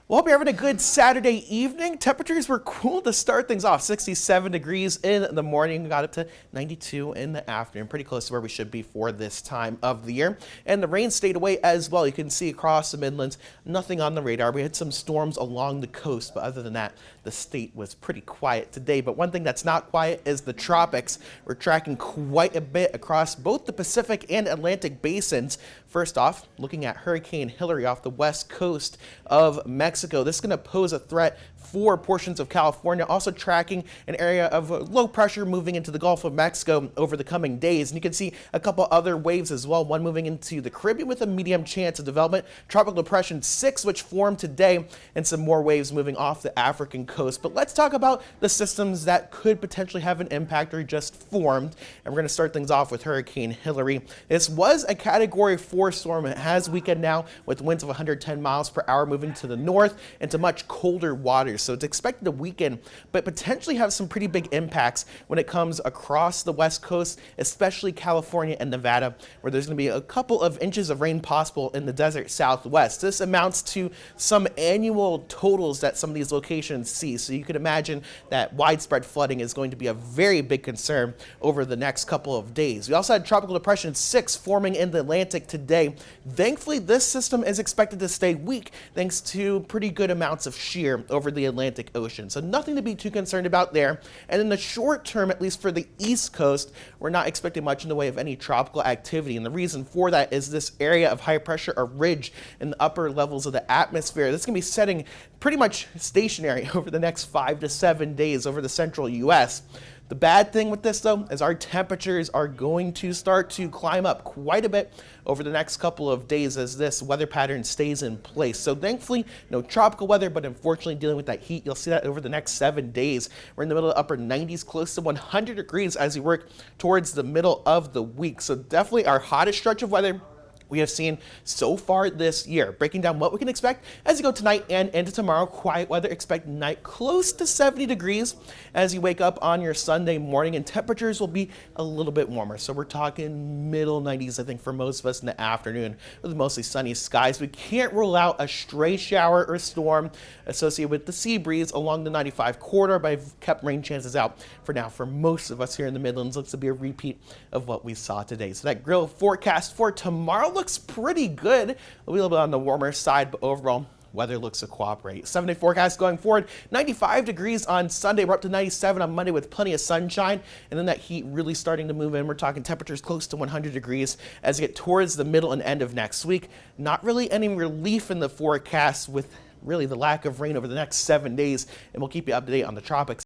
Well, hope you're having a good Saturday evening. Temperatures were cool to start things off. 67 degrees in the morning, got up to 92 in the afternoon. Pretty close to where we should be for this time of the year. And the rain stayed away as well. You can see across the Midlands, nothing on the radar. We had some storms along the coast, but other than that, the state was pretty quiet today. But one thing that's not quiet is the tropics. We're tracking quite a bit across both the Pacific and Atlantic basins. First off, looking at Hurricane Hilary off the west coast of Mexico. This is going to pose a threat for portions of California, also tracking an area of low pressure moving into the Gulf of Mexico over the coming days. And you can see a couple other waves as well, one moving into the Caribbean with a medium chance of development, Tropical Depression 6, which formed today, and some more waves moving off the African coast. But let's talk about the systems that could potentially have an impact or just formed. And we're going to start things off with Hurricane Hilary. This was a Category 4 storm. It has weakened now with winds of 110 miles per hour moving to the north into much colder waters. So it's expected to weaken, but potentially have some pretty big impacts when it comes across the west coast, especially California and Nevada, where there's going to be a couple of inches of rain possible in the desert southwest. This amounts to some annual totals that some of these locations see. So you can imagine that widespread flooding is going to be a very big concern over the next couple of days. We also had Tropical Depression 6 forming in the Atlantic today. Thankfully, this system is expected to stay weak thanks to pretty good amounts of shear over the Atlantic Ocean. So nothing to be too concerned about there. And in the short term, at least for the East Coast, we're not expecting much in the way of any tropical activity. And the reason for that is this area of high pressure, a ridge in the upper levels of the atmosphere. That's going to be setting pretty much stationary over the next 5 to 7 days over the central U.S. The bad thing with this, though, is our temperatures are going to start to climb up quite a bit over the next couple of days as this weather pattern stays in place. So thankfully, no tropical weather, but unfortunately dealing with that heat. You'll see that over the next 7 days. We're in the middle of upper 90s, close to 100 degrees as we work towards the middle of the week. So definitely our hottest stretch of weather we have seen so far this year. Breaking down what we can expect as you go tonight and into tomorrow. Quiet weather, expect night close to 70 degrees as you wake up on your Sunday morning, and temperatures will be a little bit warmer. So we're talking middle 90s, I think, for most of us in the afternoon with mostly sunny skies. We can't rule out a stray shower or storm associated with the sea breeze along the 95 corridor, but I've kept rain chances out for now for most of us here in the Midlands. Looks to be a repeat of what we saw today. So that grill forecast for tomorrow looks pretty good. A little bit on the warmer side, but overall, weather looks to cooperate. 7-day forecast going forward, 95 degrees on Sunday. We're up to 97 on Monday with plenty of sunshine. And then that heat really starting to move in. We're talking temperatures close to 100 degrees as we get towards the middle and end of next week. Not really any relief in the forecast with really the lack of rain over the next 7 days. And we'll keep you up to date on the tropics.